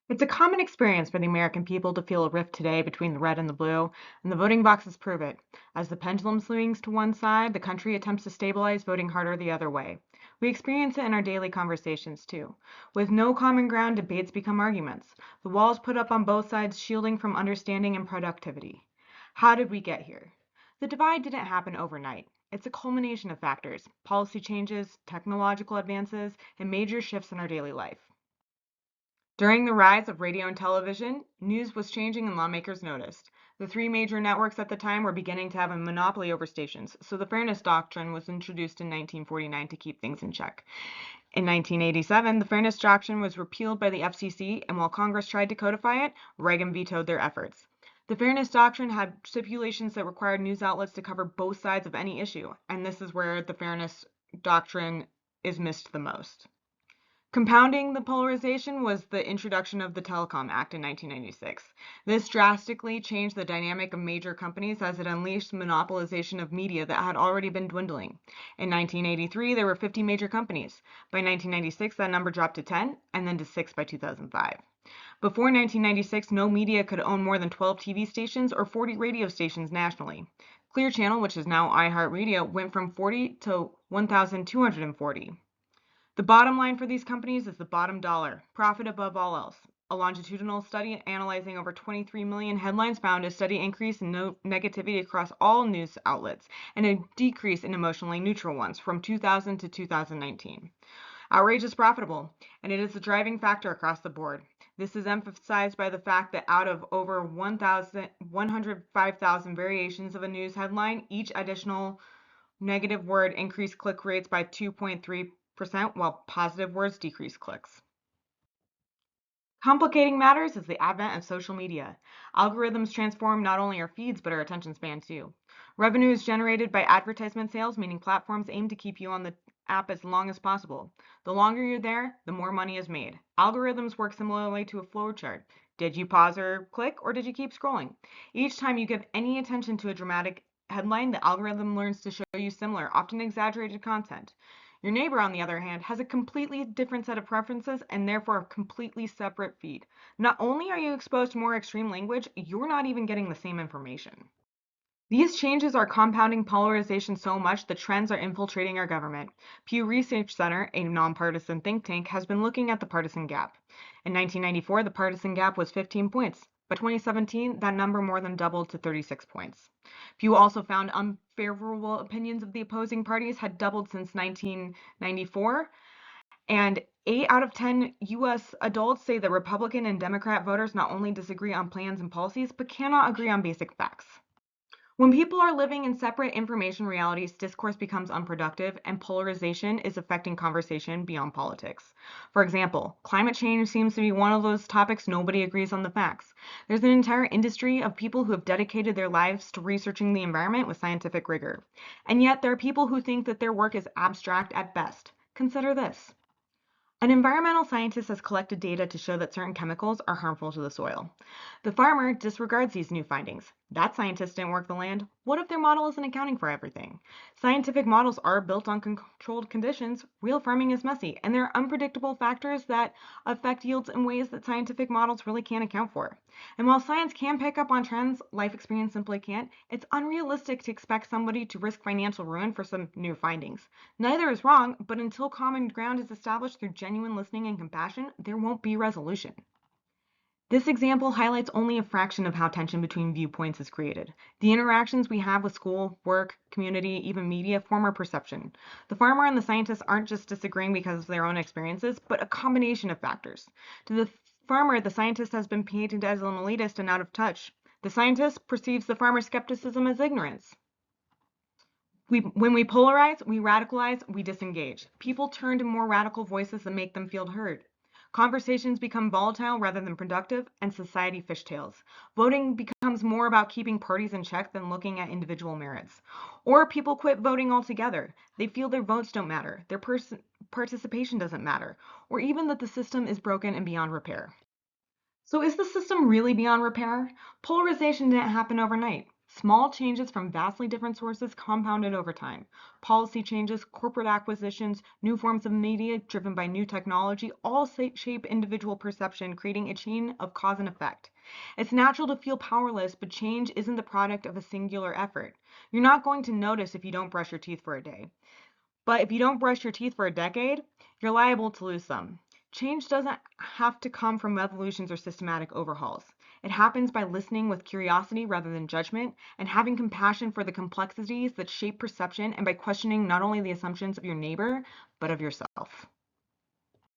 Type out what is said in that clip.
It's a common experience for the American people to feel a rift today between the red and the blue, and the voting boxes prove it. As the pendulum swings to one side, the country attempts to stabilize, voting harder the other way. We experience it in our daily conversations, too. With no common ground, debates become arguments. The walls put up on both sides, shielding from understanding and productivity. How did we get here? The divide didn't happen overnight. It's a culmination of factors: policy changes, technological advances, and major shifts in our daily life. During the rise of radio and television, news was changing and lawmakers noticed. The three major networks at the time were beginning to have a monopoly over stations, so the Fairness Doctrine was introduced in 1949 to keep things in check. In 1987, the Fairness Doctrine was repealed by the FCC, and while Congress tried to codify it, Reagan vetoed their efforts. The Fairness Doctrine had stipulations that required news outlets to cover both sides of any issue, and this is where the Fairness Doctrine is missed the most. Compounding the polarization was the introduction of the Telecom Act in 1996. This drastically changed the dynamic of major companies as it unleashed monopolization of media that had already been dwindling. In 1983, there were 50 major companies. By 1996, that number dropped to 10, and then to 6 by 2005. Before 1996, no media could own more than 12 TV stations or 40 radio stations nationally. Clear Channel, which is now iHeartRadio, went from 40 to 1,240. The bottom line for these companies is the bottom dollar, profit above all else. A longitudinal study analyzing over 23 million headlines found a steady increase in negativity across all news outlets and a decrease in emotionally neutral ones from 2000 to 2019. Outrage is profitable, and it is the driving factor across the board. This is emphasized by the fact that out of over 105,000 variations of a news headline, each additional negative word increased click rates by 2.3%, while positive words decrease clicks. Complicating matters is the advent of social media. Algorithms transform not only our feeds, but our attention span too. Revenue is generated by advertisement sales, meaning platforms aim to keep you on the app as long as possible. The longer you're there, the more money is made. Algorithms work similarly to a flow chart. Did you pause or click, or did you keep scrolling? Each time you give any attention to a dramatic headline, the algorithm learns to show you similar, often exaggerated content. Your neighbor, on the other hand, has a completely different set of preferences and therefore a completely separate feed. Not only are you exposed to more extreme language, you're not even getting the same information. These changes are compounding polarization so much that trends are infiltrating our government. Pew Research Center, a nonpartisan think tank, has been looking at the partisan gap. In 1994, the partisan gap was 15 points. By 2017, that number more than doubled to 36 points. Pew also found unfavorable opinions of the opposing parties had doubled since 1994, and 8 out of 10 U.S. adults say that Republican and Democrat voters not only disagree on plans and policies, but cannot agree on basic facts. When people are living in separate information realities, discourse becomes unproductive, and polarization is affecting conversation beyond politics. For example, climate change seems to be one of those topics nobody agrees on the facts. There's an entire industry of people who have dedicated their lives to researching the environment with scientific rigor. And yet, there are people who think that their work is abstract at best. Consider this. An environmental scientist has collected data to show that certain chemicals are harmful to the soil. The farmer disregards these new findings. That scientist didn't work the land. What if their model isn't accounting for everything? Scientific models are built on controlled conditions. Real farming is messy, and there are unpredictable factors that affect yields in ways that scientific models really can't account for. And while science can pick up on trends, life experience simply can't. It's unrealistic to expect somebody to risk financial ruin for some new findings. Neither is wrong, but until common ground is established through genuine listening and compassion, there won't be resolution. This example highlights only a fraction of how tension between viewpoints is created. The interactions we have with school, work, community, even media form our perception. The farmer and the scientist aren't just disagreeing because of their own experiences, but a combination of factors. To the farmer, the scientist has been painted as an elitist and out of touch. The scientist perceives the farmer's skepticism as ignorance. When we polarize, we radicalize, we disengage. People turn to more radical voices that make them feel heard. Conversations become volatile rather than productive, and society fishtails. Voting becomes more about keeping parties in check than looking at individual merits. Or people quit voting altogether. They feel their votes don't matter, their participation doesn't matter, or even that the system is broken and beyond repair. So is the system really beyond repair? Polarization didn't happen overnight. Small changes from vastly different sources compounded over time. Policy changes, corporate acquisitions, new forms of media driven by new technology all shape individual perception, creating a chain of cause and effect. It's natural to feel powerless, but change isn't the product of a singular effort. You're not going to notice if you don't brush your teeth for a day. But if you don't brush your teeth for a decade, you're liable to lose some. Change doesn't have to come from revolutions or systematic overhauls. It happens by listening with curiosity rather than judgment, and having compassion for the complexities that shape perception, and by questioning not only the assumptions of your neighbor, but of yourself.